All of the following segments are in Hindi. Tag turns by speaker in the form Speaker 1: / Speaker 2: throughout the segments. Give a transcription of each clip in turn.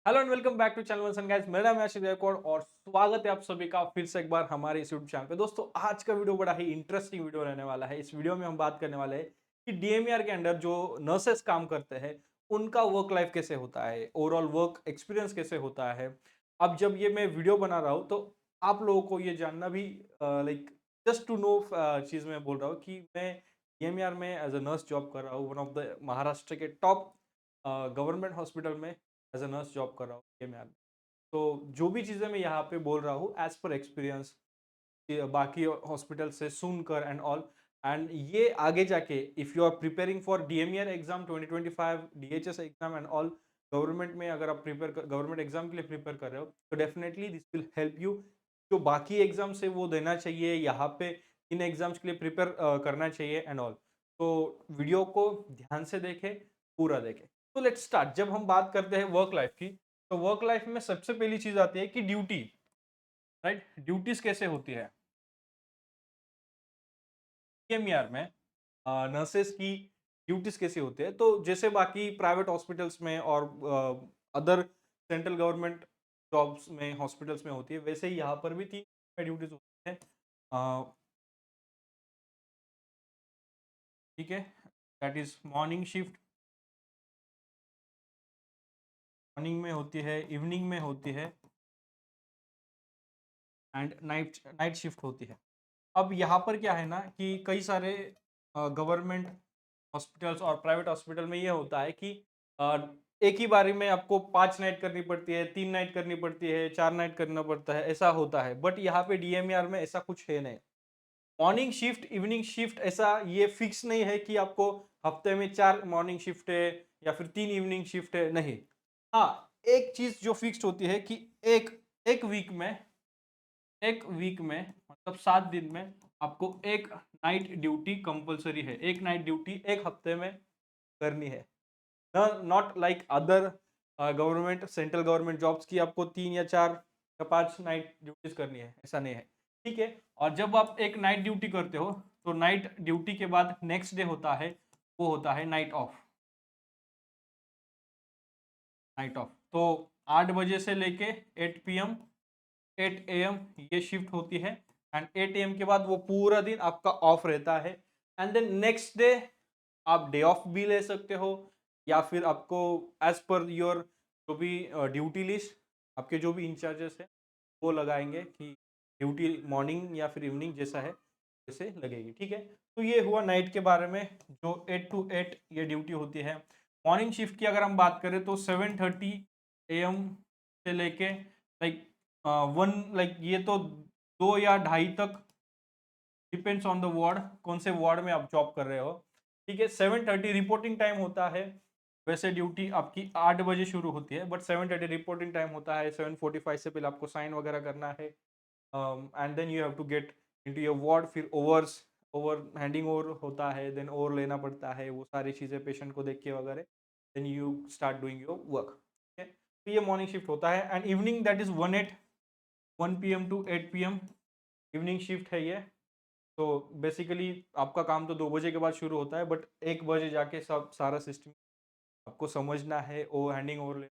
Speaker 1: Hello and welcome back to channel वंसन गाइस। मेरा नाम है आशीष गायकवाड़ और स्वागत है आप सभी का फिर से एक बार हमारे इस यूट्यूब चैनल पे। दोस्तों, आज का वीडियो बड़ा ही इंटरेस्टिंग वीडियो रहने वाला है। इस वीडियो में हम बात करने वाले हैं कि डीएमईआर के अंडर जो नर्सेस काम करते हैं उनका वर्क लाइफ कैसे होता है, ओवरऑल वर्क एक्सपीरियंस कैसे होता है। अब जब ये मैं वीडियो बना रहा हूँ तो आप लोगों को ये जानना भी लाइक जस्ट टू नो चीज़ मैं बोल रहा हूँ कि मैं डीएमईआर में एज अ नर्स जॉब कर रहा हूँ, वन ऑफ द महाराष्ट्र के टॉप गवर्नमेंट हॉस्पिटल में एज अ नर्स जॉब कर रहा हूँ डीएमईआर में। तो जो भी चीज़ें मैं यहाँ पे बोल रहा हूँ एज पर एक्सपीरियंस बाकी हॉस्पिटल से सुनकर एंड ऑल। एंड ये आगे जाके if you are preparing for DMER exam 2025 DHS exam and all, government में अगर आप गवर्नमेंट एग्जाम के लिए प्रिपेयर कर रहे हो तो definitely this will help you. जो बाकी एग्जाम्स है वो देना चाहिए यहाँ पे, इन एग्जाम्स के लिए प्रिपेयर करना चाहिए एंड ऑल। तो वीडियो को ध्यान से देखें, पूरा देखें। तो लेट्स स्टार्ट। जब हम बात करते हैं वर्क लाइफ की, तो वर्क लाइफ में सबसे पहली चीज आती है कि ड्यूटी, राइट। ड्यूटीज कैसे होती है डीएमईआर में, नर्सेस की ड्यूटीज कैसे होते हैं। तो जैसे बाकी प्राइवेट हॉस्पिटल्स में और अदर सेंट्रल गवर्नमेंट जॉब्स में हॉस्पिटल्स में होती है, वैसे ही यहाँ पर भी 3 ड्यूटीज होती है। ठीक है, that is morning shift, morning में होती है, इवनिंग में होती है एंड नाइट नाइट शिफ्ट होती है। अब यहाँ पर क्या है ना कि कई सारे गवर्नमेंट हॉस्पिटल्स और प्राइवेट हॉस्पिटल में ये होता है कि अ, एक ही बारी में आपको 5 नाइट करनी पड़ती है, 3 नाइट करनी पड़ती है, 4 नाइट करना पड़ता है, ऐसा होता है। बट यहाँ पे डीएमईआर में ऐसा कुछ है नहीं। मॉर्निंग शिफ्ट इवनिंग शिफ्ट ऐसा ये फिक्स नहीं है कि आपको हफ्ते में 4 मॉर्निंग शिफ्ट है या फिर 3 इवनिंग शिफ्ट है, नहीं। हाँ, एक चीज जो फिक्स्ड होती है कि एक एक वीक में, एक वीक में मतलब 7 दिन में आपको एक नाइट ड्यूटी कंपलसरी है। एक नाइट ड्यूटी एक हफ्ते में करनी है। Not like other government central government jobs की आपको 3 या 4 या 5 नाइट ड्यूटीज करनी है, ऐसा नहीं है। ठीक है। और जब आप एक नाइट ड्यूटी करते हो तो नाइट ड्यूटी के बाद नेक्स्ट डे होता है, वो होता है नाइट ऑफ। नाइट ऑफ तो 8 बजे से लेके 8 PM 8 AM ये शिफ्ट होती है। एंड 8 AM के बाद वो पूरा दिन आपका ऑफ रहता है। एंड देन नेक्स्ट डे आप डे ऑफ भी ले सकते हो, या फिर आपको एज पर योर जो भी ड्यूटी लिस्ट आपके जो भी इंचार्जेस है वो लगाएंगे कि ड्यूटी मॉर्निंग या फिर इवनिंग जैसा है जैसे लगेगी। ठीक है। तो ये हुआ नाइट के बारे में, जो 8 to 8 ये ड्यूटी होती है। मॉर्निंग शिफ्ट की अगर हम बात करें तो 7:30 AM से लेके लाइक 1, लाइक ये तो 2 या 2:30 तक, डिपेंड्स ऑन द वार्ड, कौन से वार्ड में आप जॉब कर रहे हो। ठीक है। 7:30 रिपोर्टिंग टाइम होता है। वैसे ड्यूटी आपकी 8 बजे शुरू होती है, बट 7:30 रिपोर्टिंग टाइम होता है। 7:45 से पहले आपको साइन वगैरह करना है। And then you have to get into your ward. फिर ओवर्स, ओवर हैंडिंग ओवर होता है, देन ओवर लेना पड़ता है, वो सारी चीज़ें पेशेंट को देख के वगैरह, then you start doing your work. ठीक है। तो ये मॉर्निंग शिफ्ट होता है। And evening that is 1 PM to 8 PM evening shift है ये। तो बेसिकली आपका काम तो 2 बजे के बाद शुरू होता है, बट 1 बजे जाके सब सारा सिस्टम आपको समझना है, ओ handing over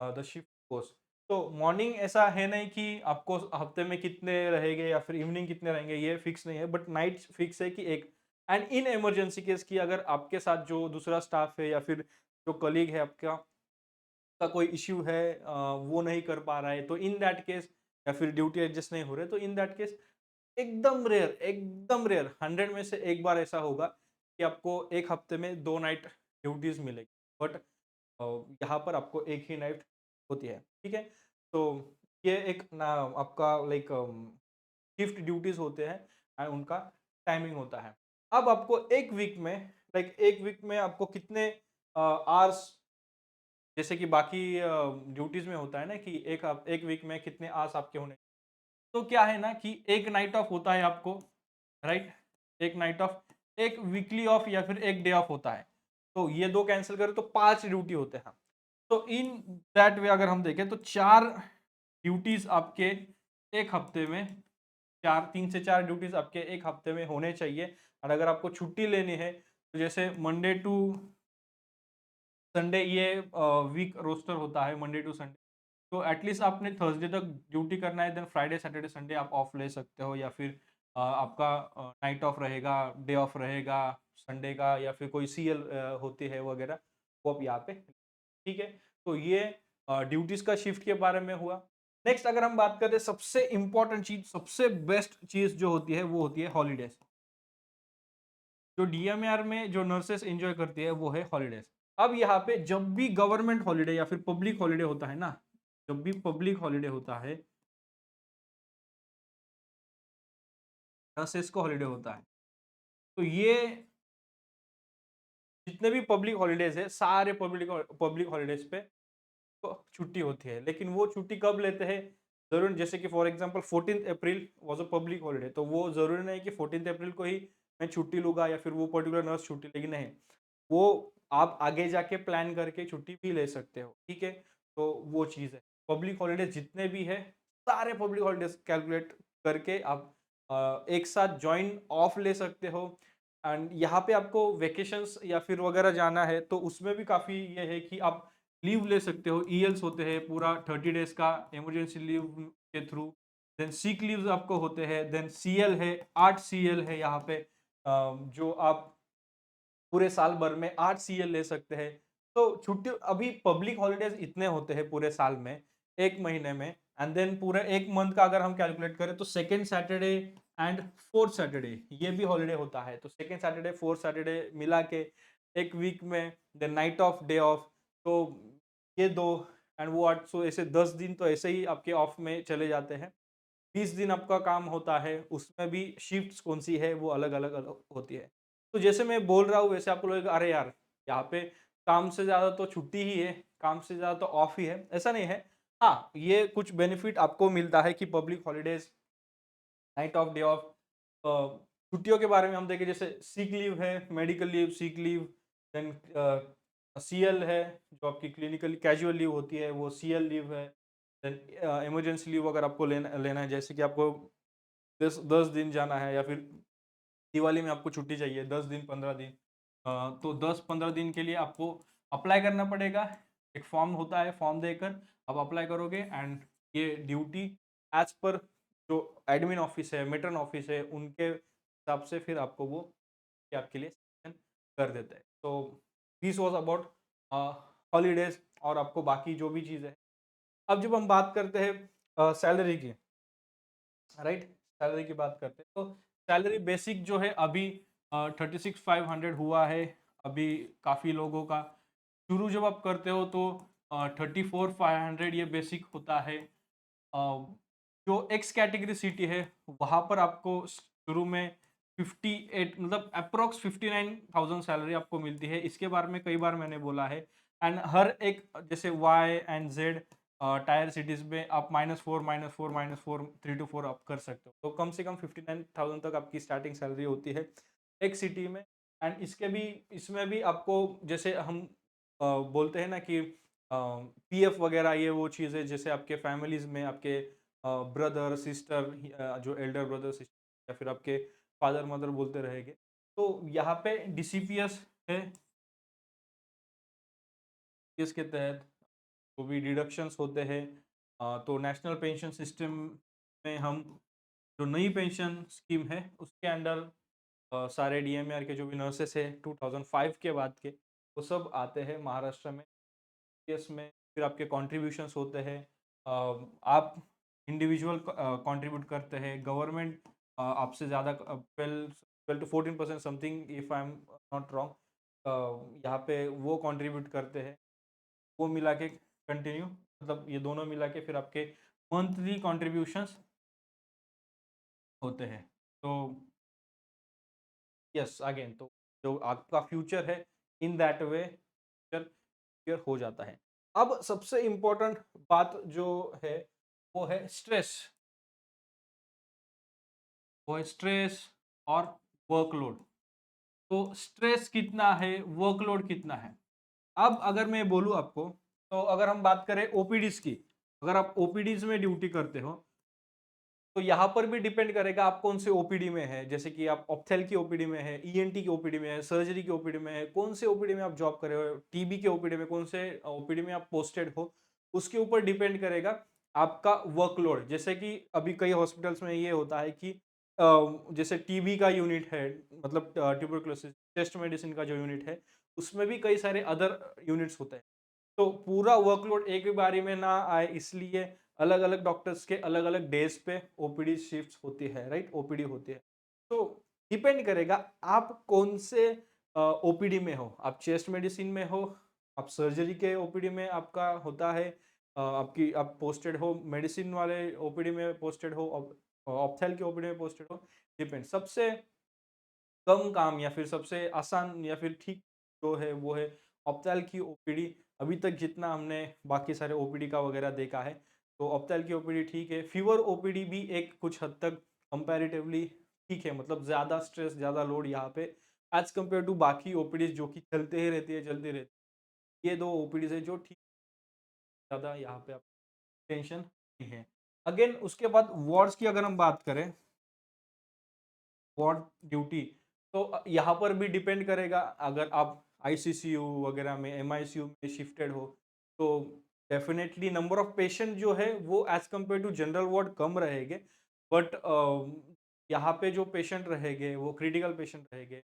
Speaker 1: the shift course. तो मॉर्निंग ऐसा है नहीं कि आपको हफ्ते में कितने रहेंगे या फिर इवनिंग कितने रहेंगे, ये फिक्स नहीं है। बट नाइट फिक्स है कि एक। एंड इन इमरजेंसी केस की अगर आपके साथ जो दूसरा स्टाफ है या फिर जो कलीग है आपका का कोई इश्यू है, वो नहीं कर पा रहा है, तो इन दैट केस, या फिर ड्यूटी एडजस्ट नहीं हो रहे, तो इन दैट केस एकदम रेयर 100 में से एक बार ऐसा होगा कि आपको एक हफ्ते में 2 नाइट ड्यूटीज मिलेगी। बट यहाँ पर आपको एक ही नाइट होती है। ठीक है। तो ये एक ना आपका लाइक शिफ्ट ड्यूटीज होते हैं एंड उनका टाइमिंग होता है। अब आपको एक वीक में, लाइक एक वीक में आपको कितने आवर्स, जैसे कि बाकी ड्यूटीज में होता है ना कि एक वीक में कितने आवर्स आपके होने। तो क्या है ना कि एक नाइट ऑफ होता है आपको, राइट। एक नाइट ऑफ, एक वीकली ऑफ या फिर एक डे ऑफ होता है। तो ये दो कैंसिल करें तो 5 ड्यूटी होते हैं। तो इन दैट वे अगर हम देखें तो 4 ड्यूटीज आपके एक हफ्ते में, 3 से 4 ड्यूटीज आपके एक हफ्ते में होने चाहिए। और अगर आपको छुट्टी लेनी है तो जैसे मंडे टू संडे ये वीक रोस्टर होता है मंडे टू संडे, तो एटलीस्ट आपने थर्सडे तक ड्यूटी करना है, देन फ्राइडे सैटरडे संडे आप ऑफ ले सकते हो, या फिर आपका नाइट ऑफ रहेगा, डे ऑफ रहेगा संडे का, या फिर कोई सीएल होती है वगैरह, वो आप यहाँ पे, ठीक है। तो ये ड्यूटीज का शिफ्ट के बारे में हुआ। नेक्स्ट अगर हम बात करते हैं सबसे इंपॉर्टेंट चीज, सबसे बेस्ट चीज जो होती है वो होती है हॉलीडेज। जो डीएमआर में जो नर्सेस एंजॉय करती है वो है हॉलीडेज। अब यहाँ पे जब भी गवर्नमेंट हॉलीडे या फिर पब्लिक हॉलीडे होता है ना, जब भी पब्लिक हॉलीडे होता है, नर्सेस को हॉलीडे होता है, तो ये जितने भी पब्लिक हॉलीडेज है, सारे पब्लिक पब्लिक हॉलीडेज पे तो छुट्टी होती है। लेकिन वो छुट्टी कब लेते हैं, जरूर, जैसे कि for example 14 April was a public holiday, तो वो जरूरी नहीं कि 14 अप्रैल को ही मैं छुट्टी लूंगा या फिर वो पर्टिकुलर नर्स छुट्टी लेगी, नहीं, वो आप आगे जाके प्लान करके छुट्टी भी ले सकते हो, ठीक है। तो वो चीज़ है, पब्लिक हॉलीडेज जितने भी है, सारे पब्लिक हॉलीडेज कैलकुलेट करके आप एक साथ ज्वाइन ऑफ ले सकते हो। एंड यहाँ पे आपको वेकेशंस या फिर वगैरह जाना है तो उसमें भी काफ़ी ये है कि आप लीव ले सकते हो, ईएल्स होते हैं पूरा 30 डेज का इमरजेंसी लीव के थ्रू, देन सीक लीव्स आपको होते हैं, देन सीएल है, 8 सीएल है यहाँ पे, जो आप पूरे साल भर में 8 सीएल ले सकते हैं। तो छुट्टी अभी पब्लिक हॉलीडेज इतने होते हैं पूरे साल में, एक महीने में, एंड देन पूरे एक मंथ का अगर हम कैलकुलेट करें तो second Saturday and fourth Saturday ये भी हॉलीडे होता है, तो सेकेंड सैटरडे फोर्थ सैटरडे मिला के एक वीक में, then night off, day off, तो ये दो एंड वो 8, सो ऐसे 10 दिन तो ऐसे ही आपके ऑफ में चले जाते हैं। 20 दिन आपका काम होता है, उसमें भी शिफ्ट्स कौन सी है वो अलग अलग अलग होती है। तो जैसे मैं बोल रहा हूँ वैसे आपको लगेगा अरे यार, यहाँ पे काम से ज्यादा तो छुट्टी ही है, काम से ज्यादा तो ऑफ ही है, ऐसा नहीं है। हाँ, ये कुछ बेनिफिट आपको मिलता है कि public holidays, night off, day off, छुट्टियों के बारे में हम देखें, जैसे सीक लीव है, medical leave, sick leave, then CL है, जो आपकी क्लिनिकल कैजुअल लीव होती है वो सीएल लीव है, देन इमरजेंसी लीव अगर आपको लेना लेना है, जैसे कि आपको 10 दिन जाना है, या फिर दिवाली में आपको छुट्टी चाहिए 10 दिन 15 दिन, तो 10-15 दिन के लिए आपको अप्लाई करना पड़ेगा। एक फॉर्म होता है, फॉर्म देकर आप अप्लाई करोगे, एंड ये ड्यूटी एज पर जो एडमिन ऑफिस है, मेट्रन ऑफिस है, उनके हिसाब से फिर आपको वो आपके लिए सेलेक्शन कर देते हैं। तो दिस वाज अबाउट हॉलीडेज, और आपको बाकी जो भी चीज़ है। अब जब हम बात करते हैं सैलरी की, राइट, सैलरी की बात करते हैं, तो सैलरी बेसिक जो है अभी 36,500 हुआ है अभी काफ़ी लोगों का। शुरू जब आप करते हो तो 34,500 ये बेसिक होता है। जो एक्स कैटेगरी सिटी है वहाँ पर आपको शुरू में 58, मतलब अप्रोक्स 59,000 सैलरी आपको मिलती है। इसके बारे में कई बार मैंने बोला है। एंड हर एक जैसे Y and Z tier cities में आप -4 -4 -4 3 to 4 आप कर सकते हो, तो कम से कम 59,000 तक आपकी स्टार्टिंग सैलरी होती है एक सिटी में। एंड इसके भी, इसमें भी आपको जैसे हम बोलते हैं ना कि पीएफ वगैरह ये वो चीज़ें, जैसे आपके फैमिलीज में आपके ब्रदर सिस्टर, जो एल्डर ब्रदर सिस्टर, या फिर आपके फादर मदर बोलते रहेंगे, तो यहाँ पे डीसीपीएस है, इसके तहत जो भी डिडक्शंस होते हैं, तो नेशनल पेंशन सिस्टम में हम जो नई पेंशन स्कीम है उसके अंडर सारे डीएमआर के जो भी नर्सेस है 2005 के बाद के, वो सब आते हैं महाराष्ट्र में। में फिर आपके कॉन्ट्रीब्यूशंस होते हैं, आप इंडिविजुअल कंट्रीब्यूट करते हैं, गवर्नमेंट आपसे ज़्यादा 12 to 14% something, if I am not wrong, यहाँ पे वो कंट्रीब्यूट करते हैं। वो मिला के कंटिन्यू, मतलब ये दोनों मिला के फिर आपके मंथली कॉन्ट्रीब्यूशंस होते हैं। तो यस, अगेन, तो जो आपका फ्यूचर है इन दैट वे क्लियर हो जाता है। अब सबसे इम्पोर्टेंट बात जो है वो है स्ट्रेस, वो है स्ट्रेस और वर्कलोड। तो स्ट्रेस कितना है, वर्कलोड कितना है। अब अगर मैं बोलूँ आपको, तो अगर हम बात करें ओपीडीज की, अगर आप ओपीडीज में ड्यूटी करते हो तो यहाँ पर भी डिपेंड करेगा आप कौन से ओपीडी में है, जैसे कि आप ऑप्थेल की ओपीडी में है, ईएनटी की ओपीडी में है, सर्जरी की ओपीडी में है, कौन से ओपीडी में आप जॉब कर रहे हो, टीबी के ओपीडी में कौन से ओपीडी में आप पोस्टेड हो, उसके ऊपर डिपेंड करेगा आपका वर्कलोड। जैसे कि अभी कई हॉस्पिटल्स में ये होता है कि जैसे टीबी का यूनिट है, मतलब ट्यूबरकुलोसिस चेस्ट मेडिसिन का जो यूनिट है, उसमें भी कई सारे अदर यूनिट्स होते हैं। तो पूरा वर्कलोड एक ही बारी में ना आए, इसलिए अलग अलग डॉक्टर्स के अलग अलग डेज पे ओपीडी शिफ्ट होती है, राइट, ओपीडी होती है। तो डिपेंड करेगा आप कौन से ओपीडी में हो, आप चेस्ट मेडिसिन में हो, आप सर्जरी के ओपीडी में आपका होता है, आपकी आप पोस्टेड हो मेडिसिन वाले ओपीडी में पोस्टेड हो, ऑप्थेल के ओपीडी में पोस्टेड हो, डिपेंड। सबसे कम काम या फिर सबसे आसान या फिर ठीक जो है वो है ऑप्थेल की ओपीडी। अभी तक जितना हमने बाकी सारे ओपीडी का वगैरह देखा है, तो ऑप्थेल की ओपीडी ठीक है। फीवर ओपीडी भी एक कुछ हद तक कंपैरेटिवली ठीक है, मतलब ज़्यादा स्ट्रेस ज़्यादा लोड यहाँ पे एज कम्पेयर टू बाकी ओपीडीज जो कि चलते ही रहती है चलती रहती है। ये दो ओपीडीज है जो ठीक ज़्यादा यहाँ पे आप टेंशन नहीं है। अगेन उसके बाद वार्ड्स की अगर हम बात करें, वार्ड ड्यूटी, तो यहाँ पर भी डिपेंड करेगा। अगर आप आईसीसीयू वगैरह में एमआईसीयू में शिफ्टेड हो, तो डेफिनेटली नंबर ऑफ पेशेंट जो है वो as compare to general ward कम रहेंगे, बट यहाँ पे जो पेशेंट रहेंगे वो क्रिटिकल पेशेंट रहेंगे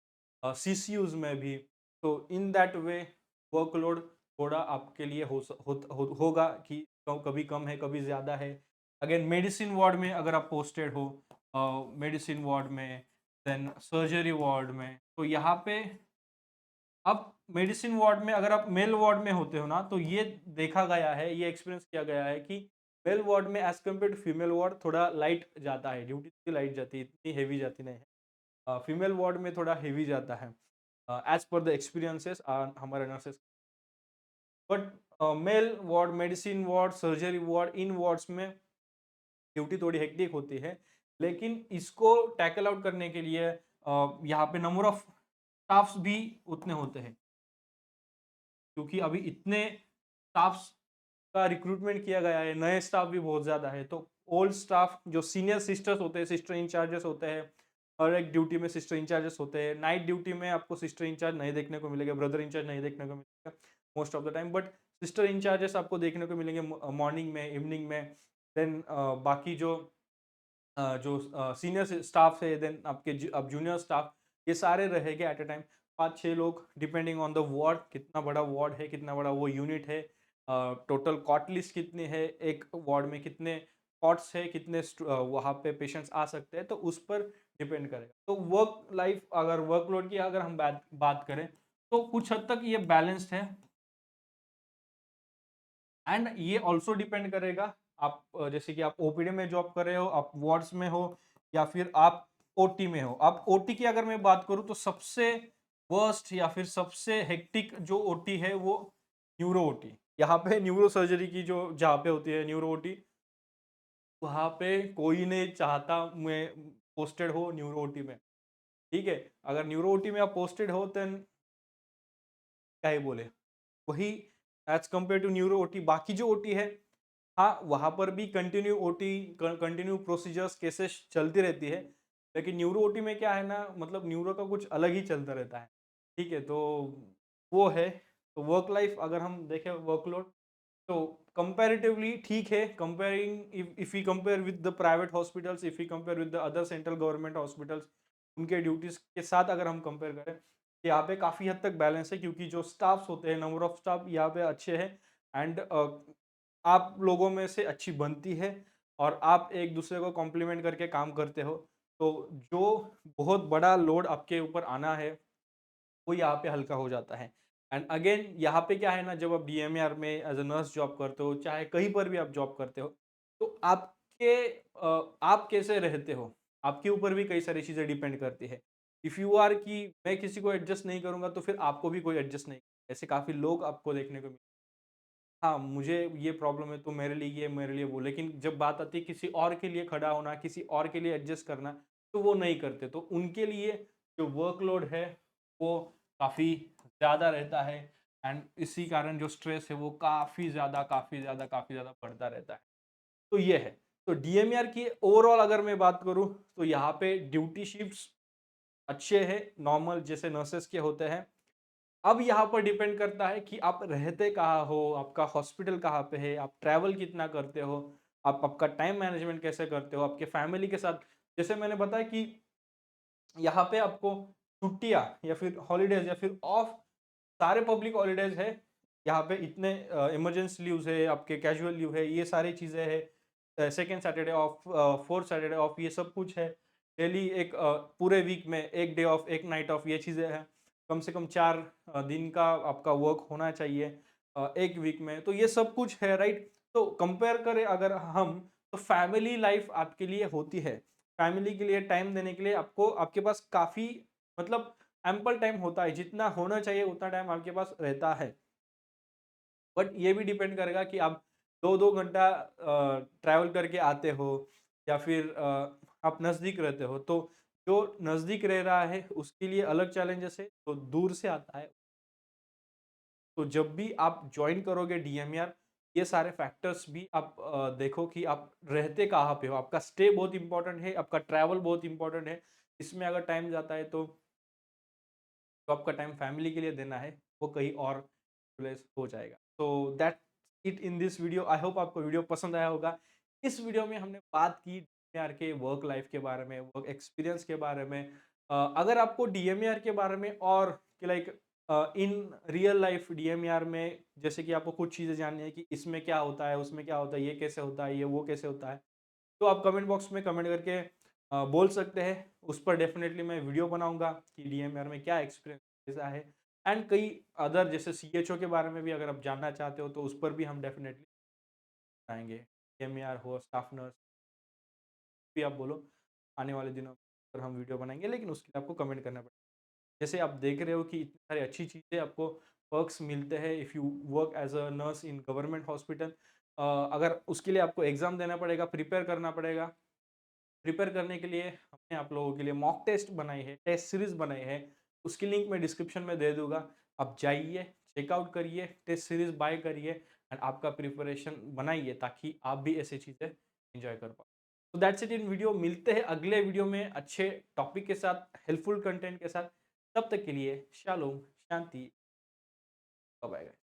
Speaker 1: सीसीयूज में भी। तो इन दैट वे वर्कलोड थोड़ा आपके लिए होगा कि कभी कम है कभी ज़्यादा है। अगेन मेडिसिन वार्ड में अगर आप पोस्टेड हो, मेडिसिन वार्ड में, देन सर्जरी वार्ड में, तो यहाँ पे अब मेडिसिन वार्ड में अगर आप मेल वार्ड में होते हो ना, तो ये देखा गया है, ये एक्सपीरियंस किया गया है कि मेल वार्ड में as compare to female ward थोड़ा लाइट जाता है, ड्यूटी लाइट जाती है, इतनी हेवी जाती नहीं है। फीमेल वार्ड में थोड़ा हेवी जाता है एज पर द एक्सपीरियंसेस हमारे nurses. But male ward, medicine ward, surgery ward, इन वार्ड्स में ड्यूटी थोड़ी हेक्टिक होती है, लेकिन इसको टैकल आउट करने के लिए यहाँ पे नंबर ऑफ स्टाफ्स भी उतने होते हैं, क्योंकि अभी इतने स्टाफ्स का रिक्रूटमेंट किया गया है, नए स्टाफ भी बहुत ज़्यादा है। तो ओल्ड स्टाफ जो सीनियर सिस्टर्स होते हैं, सिस्टर इंचार्जेस होते हैं, और एक ड्यूटी में सिस्टर इंचार्जेस होते हैं। नाइट ड्यूटी में आपको सिस्टर इंचार्ज नहीं देखने को मिलेगा, ब्रदर इंचार्ज नहीं देखने को मिलेगा most of the time, but sister incharges आपको देखने को मिलेंगे मॉर्निंग में, इवनिंग में। देन बाकी जो सीनियर स्टाफ है, देन आपके अब जूनियर स्टाफ, ये सारे रहेंगे एट अ टाइम 5-6 लोग, डिपेंडिंग ऑन द वार्ड, कितना बड़ा वार्ड है, कितना बड़ा वो यूनिट है, टोटल कॉट लिस्ट कितनी है, एक वार्ड में कितने कॉट्स है, कितने वहाँ पे पेशेंट्स आ सकते हैं, तो उस पर डिपेंड करेगा। तो वर्क लाइफ, अगर वर्कलोड की अगर हम बात करें, तो कुछ हद तक ये बैलेंस्ड है। एंड ये ऑल्सो डिपेंड करेगा आप जैसे कि आप ओपीडी में जॉब कर रहे हो, आप वार्ड्स में हो, या फिर आप ओटी में हो। आप ओटी की अगर मैं बात करूं, तो सबसे वर्स्ट या फिर सबसे हेक्टिक जो ओटी है वो न्यूरो ओटी। यहाँ पे न्यूरो सर्जरी की जो जहाँ पे होती है न्यूरो ओटी, वहाँ पे कोई नहीं चाहता मैं पोस्टेड हो न्यूरो ओटी में। ठीक है, अगर न्यूरो ओटी में आप पोस्टेड हो, देन क्या ही बोले, वही as compare to neuro OT. बाकी जो ओटी है, हाँ वहाँ पर भी continue OT, continue procedures cases चलती रहती है, लेकिन न्यूरो ओटी में क्या है ना, मतलब न्यूरो का कुछ अलग ही चलता रहता है। ठीक है, तो वो है। तो वर्क लाइफ अगर हम देखें, वर्कलोड तो कंपैरेटिवली ठीक है, comparing if you compare with the private hospitals, if you compare with the other central government hospitals, उनके ड्यूटीज के साथ अगर हम कंपेयर करें, यहाँ पे काफ़ी हद तक बैलेंस है, क्योंकि जो स्टाफ्स होते हैं, नंबर ऑफ स्टाफ यहाँ पे अच्छे हैं। एंड आप लोगों में से अच्छी बनती है, और आप एक दूसरे को कॉम्प्लीमेंट करके काम करते हो, तो जो बहुत बड़ा लोड आपके ऊपर आना है वो यहाँ पे हल्का हो जाता है। एंड अगेन यहाँ पे क्या है ना, जब आप डीएमआर में एज अ नर्स जॉब करते हो, चाहे कहीं पर भी आप जॉब करते हो, तो आप कैसे रहते हो, आपके ऊपर भी कई सारी चीज़ें डिपेंड करती है। इफ़ यू आर कि मैं किसी को एडजस्ट नहीं करूँगा, तो फिर आपको भी कोई एडजस्ट नहीं, ऐसे काफ़ी लोग आपको देखने को मिले, हाँ मुझे ये प्रॉब्लम है तो मेरे लिए ये, मेरे लिए वो, लेकिन जब बात आती है किसी और के लिए खड़ा होना, किसी और के लिए एडजस्ट करना, तो वो नहीं करते। तो उनके लिए जो वर्कलोड है वो काफ़ी ज़्यादा रहता है, एंड इसी कारण जो स्ट्रेस है वो काफ़ी ज़्यादा बढ़ता रहता है। तो ये है। तो डीएमईआर की ओवरऑल अगर मैं बात करूँ तो यहाँ पे ड्यूटी शिफ्ट्स अच्छे हैं, नॉर्मल जैसे नर्सेस के होते हैं। अब यहाँ पर डिपेंड करता है कि आप रहते कहाँ हो, आपका हॉस्पिटल कहाँ पे है, आप ट्रैवल कितना करते हो, आप आपका टाइम मैनेजमेंट कैसे करते हो, आपके फैमिली के साथ। जैसे मैंने बताया कि यहाँ पे आपको छुट्टियाँ या फिर हॉलिडेज़ या फिर ऑफ सारे पब्लिक हॉलिडेज़ है। यहाँ पे इतने इमरजेंसी लीव्स है, आपके कैजुअल लीव है, ये सारी चीज़ें हैं। Second Saturday of, fourth Saturday of, ये सब कुछ है। डेली एक पूरे वीक में 1 डे ऑफ, 1 नाइट ऑफ, ये चीज़ें हैं। कम से कम 4 दिन का आपका वर्क होना चाहिए 1 वीक में। तो ये सब कुछ है, राइट? तो कंपेयर करें अगर हम, तो फैमिली लाइफ़ आपके लिए होती है। फैमिली के लिए टाइम देने के लिए आपको आपके पास काफ़ी मतलब एम्पल टाइम होता है, जितना होना चाहिए उतना टाइम आपके पास रहता है। बट ये भी डिपेंड करेगा कि आप 2-2 घंटा ट्रैवल करके आते हो या फिर आप नज़दीक रहते हो। तो जो नज़दीक रह रहा है उसके लिए अलग चैलेंजेस है, जो दूर से आता है। तो जब भी आप जॉइन करोगे डीएमईआर, ये सारे फैक्टर्स भी आप देखो कि आप रहते कहाँ पे हो। आपका स्टे बहुत इम्पोर्टेंट है, आपका ट्रैवल बहुत इम्पोर्टेंट है। इसमें अगर टाइम जाता है तो जो आपका टाइम फैमिली के लिए देना है वो कहीं और प्लेस हो जाएगा। तो that it in this video. I hope आपको वीडियो पसंद आया होगा। इस वीडियो में हमने बात की डीएमईआर के वर्क लाइफ के बारे में, वर्क एक्सपीरियंस के बारे में। अगर आपको डीएमईआर के बारे में और like in real life DMER में जैसे कि आपको कुछ चीज़ें जाननी है कि इसमें क्या होता है, उसमें क्या होता है, ये कैसे होता है, ये वो कैसे होता है, तो आप कमेंट बॉक्स में कमेंट करके बोल सकते हैं। उस पर डेफिनेटली मैं वीडियो बनाऊंगा कि डीएमआर में क्या एक्सपीरियंस ऐसा है। एंड कई अदर जैसे सीएचओ के बारे में भी अगर आप जानना चाहते हो तो उस पर भी हम डेफिनेटली आएंगे। डीएमआर हो, स्टाफ नर्स भी आप बोलो, आने वाले दिनों पर हम वीडियो बनाएंगे, लेकिन उसके लिए आपको कमेंट करना पड़ेगा। जैसे आप देख रहे हो कि इतनी सारी अच्छी चीज़ें आपको पर्क्स मिलते हैं if you work as a nurse in government hospital. अगर उसके लिए आपको एग्ज़ाम देना पड़ेगा, प्रिपेयर करना पड़ेगा। प्रिपेयर करने के लिए हमने आप लोगों के लिए मॉक टेस्ट बनाई है, टेस्ट सीरीज बनाई है। उसकी लिंक मैं डिस्क्रिप्शन में दे दूंगा। आप जाइए, चेकआउट करिए, टेस्ट सीरीज बाय करिए एंड आपका प्रिपरेशन बनाइए ताकि आप भी ऐसी चीज़ें एंजॉय कर पाओ। तो दैट्स इट इन वीडियो। मिलते हैं अगले वीडियो में अच्छे टॉपिक के साथ, हेल्पफुल कंटेंट के साथ। तब तक के लिए शालोम, शांति, बाय बाय।